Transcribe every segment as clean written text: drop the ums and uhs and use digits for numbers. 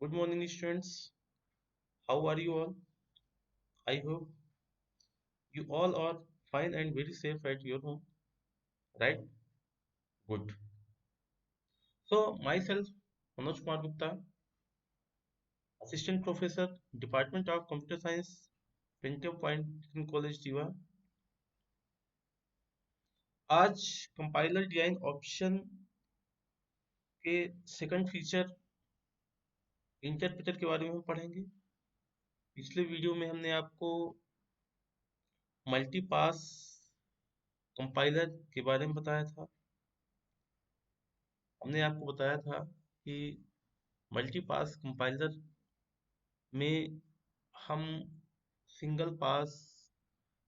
Good morning, students. How are you all? I hope you all are fine and very safe at your home, right? Good. So, myself, Manoj Kumar Gupta, Assistant Professor, Department of Computer Science, Pinto Point College, Diva. आज compiler design option के second feature interpreter के बारे में पढ़ेंगे। पिछले video में हमने आपको मल्टी पास कंपाइलर के बारे में बताया था। हमने आपको बताया था कि मल्टी पास कंपाइलर में हम सिंगल पास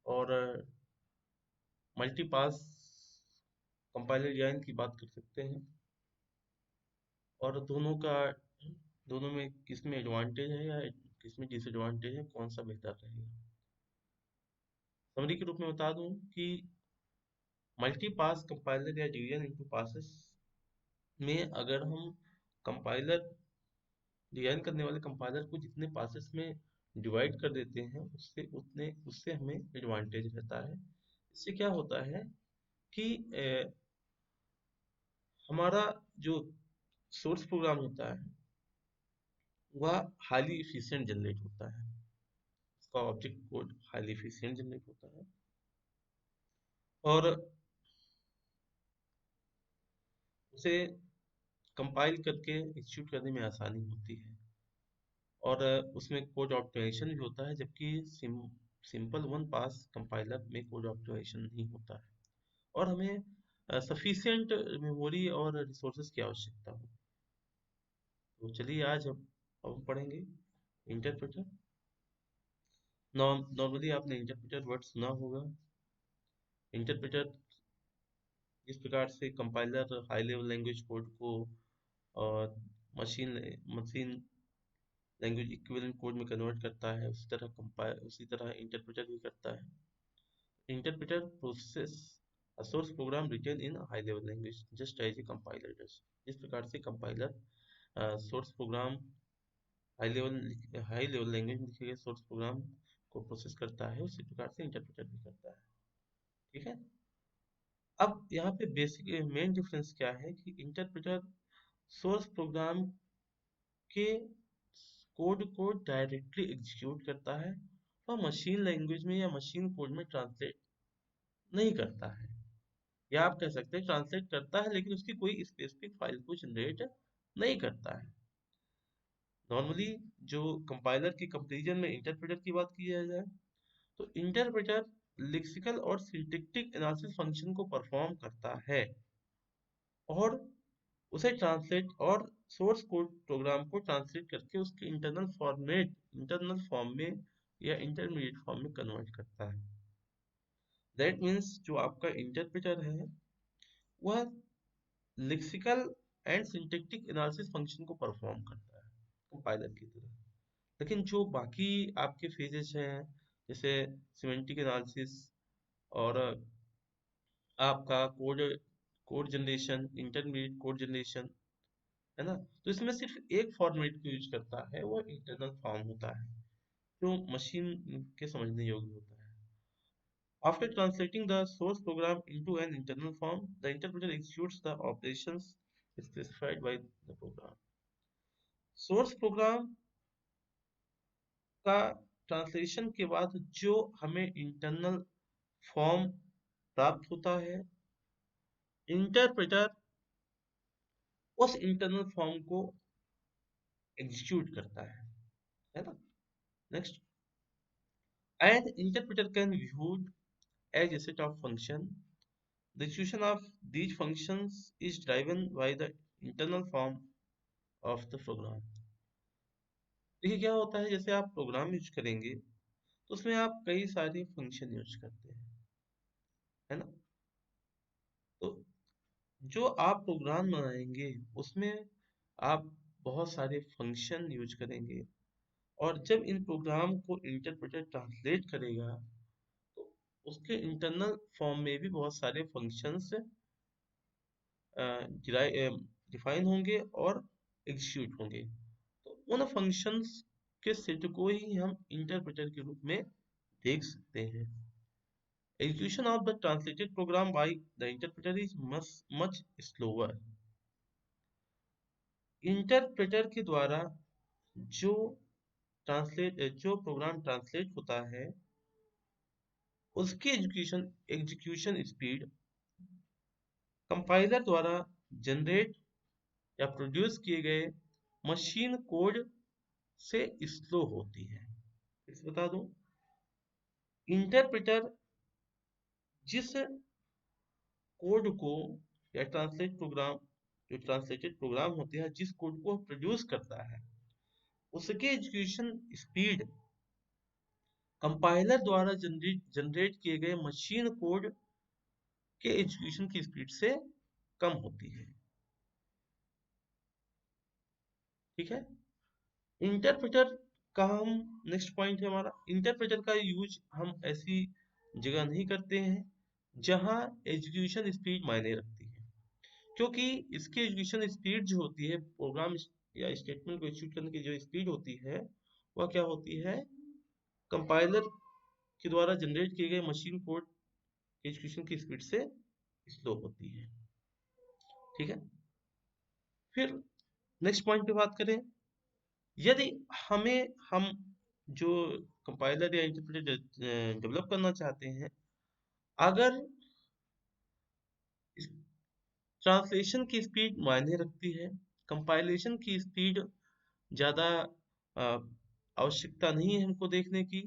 और मल्टी पास कंपाइलर डिजाइन की बात कर सकते हैं और दोनों में किस में एडवांटेज है या किस में डिसएडवांटेज है, कौन सा बेहतर रहेगा। समरी के रूप में बता दूं कि मल्टी पास कंपाइलर या डिवीजन इनटू पासेस में अगर हम कंपाइलर डिजाइन करने वाले कंपाइलर को जितने पासेस में डिवाइड कर देते हैं उससे हमें एडवांटेज रहता है। इससे क्या होता है कि हमारा जो सोर्स प्रोग्राम होता है वह हाईली इफिशिएंट जनरेट होता है। उसका object code highly efficient generate होता है और उसे कंपाइल करके एग्जीक्यूट करने में आसानी होती है और उसमें कोड ऑप्टिमाइजेशन भी होता है, जबकि सिंपल वन पास कंपाइलर में कोड ऑप्टिमाइजेशन नहीं होता है और हमें सफिशिएंट मेमोरी और रिसोर्सेज की आवश्यकता हो। तो चलिए आज हम पढ़ेंगे इंटरप्रेटर। नॉर्मली आपने इंटरप्रेटर वर्ड सुना होगा। इंटरप्रेटर इस प्रकार से compiler high level language code को और machine machine language equivalent code में कन्वर्ट करता है, उसी तरह इंटरप्रेटर भी करता है। Interpreter process a source program written in a high level language just as a compiler does। जिस प्रकार से compiler source program high level language में लिखे गए सोर्स प्रोग्राम को प्रोसेस करता है, उसी प्रकार से इंटरप्रेटर भी करता है। ठीक है। अब यहाँ पे बेसिक मेन डिफरेंस क्या है कि इंटरप्रेटर सोर्स प्रोग्राम के कोड को डायरेक्टली एग्जीक्यूट करता है और मशीन लैंग्वेज में या मशीन कोड में ट्रांसलेट नहीं करता है, या आप कह सकते हैं ट्रांसलेट करता है लेकिन उसकी कोई स्पेसिफिक फाइल को जनरेट नहीं करता है। नॉर्मली जो कंपाइलर के कंपैरिजन में इंटरप्रेटर की बात की जाए तो इंटरप्रेटर लेक्सिकल और सिंटैक्टिक एनालिसिस फंक्शन को परफॉर्म करता है और उसे ट्रांसलेट और सोर्स कोड प्रोग्राम को ट्रांसलेट करके उसके इंटरनल फॉर्म में या इंटरमीडिएट फॉर्म में कन्वर्ट करता है। दैट मीन्स जो आपका इंटरप्रेटर है वह lexical and syntactic analysis function को परफॉर्म करता है कंपाइलर की तरह। लेकिन जो बाकी आपके फेजेस हैं जैसे सिमेंटिक एनालिसिस और आपका code generation, intermediate code generation, है ना, तो इसमें सिर्फ एक फॉर्मेट को यूज करता है, वो इंटरनल फॉर्म होता है जो मशीन के समझने योग्य होता है। After translating the source program into an internal form, the interpreter executes the operations specified by the program। Source program का ट्रांसलेशन के बाद जो हमें इंटरनल फॉर्म प्राप्त होता है, इंटरप्रेटर उस इंटरनल फॉर्म को एग्जीक्यूट करता है ना। Next, an interpreter can be viewed as a set of function। The execution of these functions is driven by the internal form of the program। देखिए क्या होता है, जैसे आप प्रोग्राम यूज करेंगे तो उसमें आप कई सारे फंक्शन यूज करते हैं, है ना। तो जो आप प्रोग्राम बनाएंगे उसमें आप बहुत सारे फंक्शन यूज करेंगे और जब इन प्रोग्राम को इंटरप्रेटर ट्रांसलेट करेगा तो उसके इंटरनल फॉर्म में भी बहुत सारे फंक्शंस डिफाइन होंगे और एग्जीक्यूट होंगे। तो उन फंक्शंस के सेट को ही हम इंटरप्रेटर के रूप में देख सकते हैं। Execution of the translated program by the interpreter is much slower. Interpreter के द्वारा जो जो प्रोग्राम ट्रांसलेट होता है उसकी एग्जीक्यूशन स्पीड कंपाइलर द्वारा जनरेट या प्रोड्यूस किए गए मशीन कोड से स्लो होती है। इस बता दूं, इंटरप्रेटर जिस कोड को या ट्रांसलेटेड प्रोग्राम होते हैं जिस कोड को प्रोड्यूस करता है उसके एग्जीक्यूशन स्पीड कंपाइलर द्वारा जनरेट किए गए मशीन कोड के एग्जीक्यूशन की स्पीड से कम होती है। ठीक है। इंटरप्रेटर का हम नेक्स्ट पॉइंट है हमारा, इंटरप्रेटर का यूज हम ऐसी जगह नहीं करते हैं जहां एग्जीक्यूशन स्पीड मायने रखती है, क्योंकि इसकी एग्जीक्यूशन स्पीड जो होती है प्रोग्राम या स्टेटमेंट को एग्जीक्यूट करने की जो स्पीड होती है वह क्या होती है, कंपाइलर के द्वारा जनरेट किए गए मशीन कोड एग्जीक्यूशन की स्पीड से स्लो होती है। ठीक है। फिर नेक्स्ट पॉइंट पे बात करें, यदि हम जो कंपाइलर या इंटरप्रेटर डेवलप करना चाहते हैं, अगर ट्रांसलेशन की स्पीड मायने रखती है, कंपाइलेशन की स्पीड ज़्यादा आवश्यकता नहीं है हमको देखने की,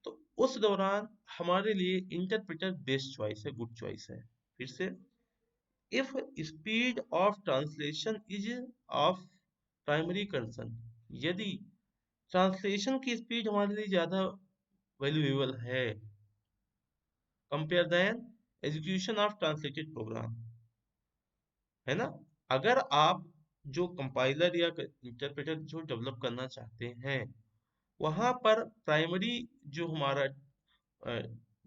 तो उस दौरान हमारे लिए इंटरप्रेटर बेस्ट चॉइस है, गुड चॉइस है। फिर से, if speed of translation is of primary concern, यदि ट्रांसलेशन की स्पीड हमारे लिए ज़्यादा वैल्यूएबल है compare than execution of translated program, है ना। अगर आप जो कंपाइलर या इंटरप्रेटर जो डेवलप करना चाहते हैं वहां पर प्राइमरी जो हमारा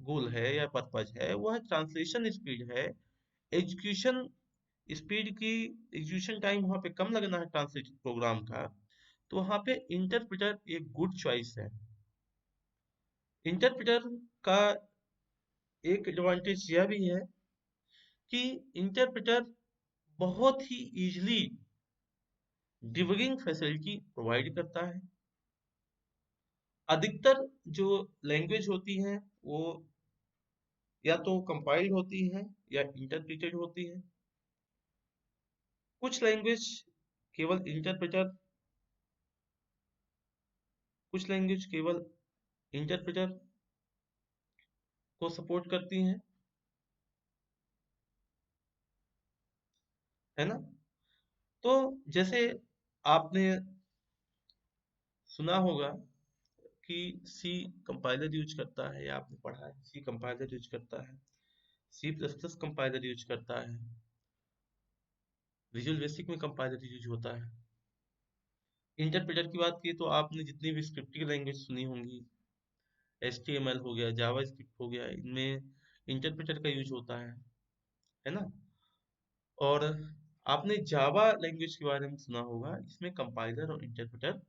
गोल है या पर्पज है वह ट्रांसलेशन स्पीड है, एग्जीक्यूशन स्पीड की एग्जीक्यूशन टाइम वहां पे कम लगना है ट्रांसलेटेड प्रोग्राम का, तो वहां पे इंटरप्रेटर एक गुड चॉइस है। इंटरप्रेटर का एक एडवांटेज यह भी है कि इंटरप्रेटर बहुत ही इजीली डिबगिंग फैसिलिटी प्रोवाइड करता है। अधिकतर जो लैंग्वेज होती हैं वो या तो कंपाइल्ड होती हैं या इंटरप्रेटेड होती हैं। कुछ लैंग्वेज केवल इंटरप्रेटर कुछ लैंग्वेज केवल इंटरप्रेटर को सपोर्ट करती हैं, है ना। तो जैसे आपने सुना होगा कि सी कंपाइलर यूज करता है, या आपने पढ़ा है सी कंपाइलर यूज करता है, C plus plus compiler use करता है, विजुअल बेसिक में कंपाइलर यूज होता है। इंटरप्रेटर की बात की तो आपने जितनी भी स्क्रिप्टिंग लैंग्वेज सुनी होंगी, HTML हो गया, जावा स्क्रिप्ट हो गया, इनमें इंटरप्रेटर का यूज होता है ना। और आपने जावा लैंग्वेज के बारे में सुना होगा, इसमें कंपाइलर और इंटरप्रेटर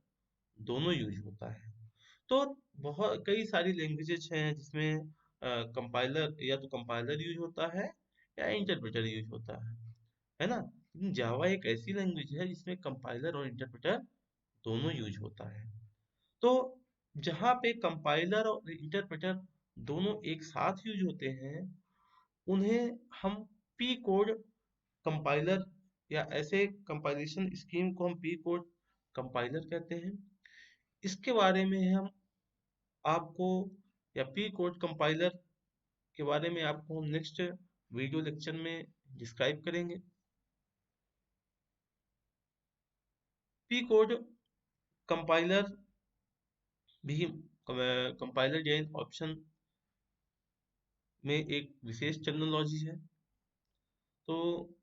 दोनों यूज होता है। तो बहुत कई सारी लैंग्वेजेस हैं जिसमें कंपाइलर या तो कंपाइलर यूज होता है या इंटरप्रेटर यूज होता है ना। लेकिन जावा एक ऐसी लैंग्वेज है जिसमें कंपाइलर और इंटरप्रेटर दोनों यूज होता है। तो जहाँ पे कंपाइलर और इंटरप्रेटर दोनों एक साथ यूज होते हैं उन्हें हम पी कोड कंपाइलर या ऐसे कंपाइलेशन स्कीम को हम पी कोड कंपाइलर कहते हैं। इसके बारे में हम आपको या पी कोड कंपाइलर के बारे में आपको हम नेक्स्ट वीडियो लेक्चर में डिस्क्राइब करेंगे। पी कोड कंपाइलर भी कंपाइलर डिजाइन ऑप्शन में एक विशेष टेक्नोलॉजी है। तो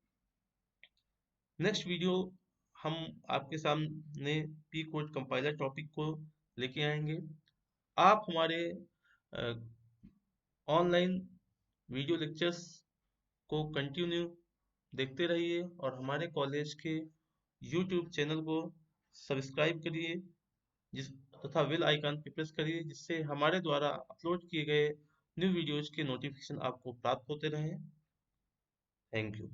नेक्स्ट वीडियो हम आपके सामने पी कोड कंपाइलर टॉपिक को लेके आएंगे। आप हमारे ऑनलाइन वीडियो लेक्चर्स को कंटिन्यू देखते रहिए और हमारे कॉलेज के यूट्यूब चैनल को सब्सक्राइब करिए जिस तथा बेल आइकन पे प्रेस करिए, जिससे हमारे द्वारा अपलोड किए गए न्यू वीडियोज के नोटिफिकेशन आपको प्राप्त होते रहें। Thank you.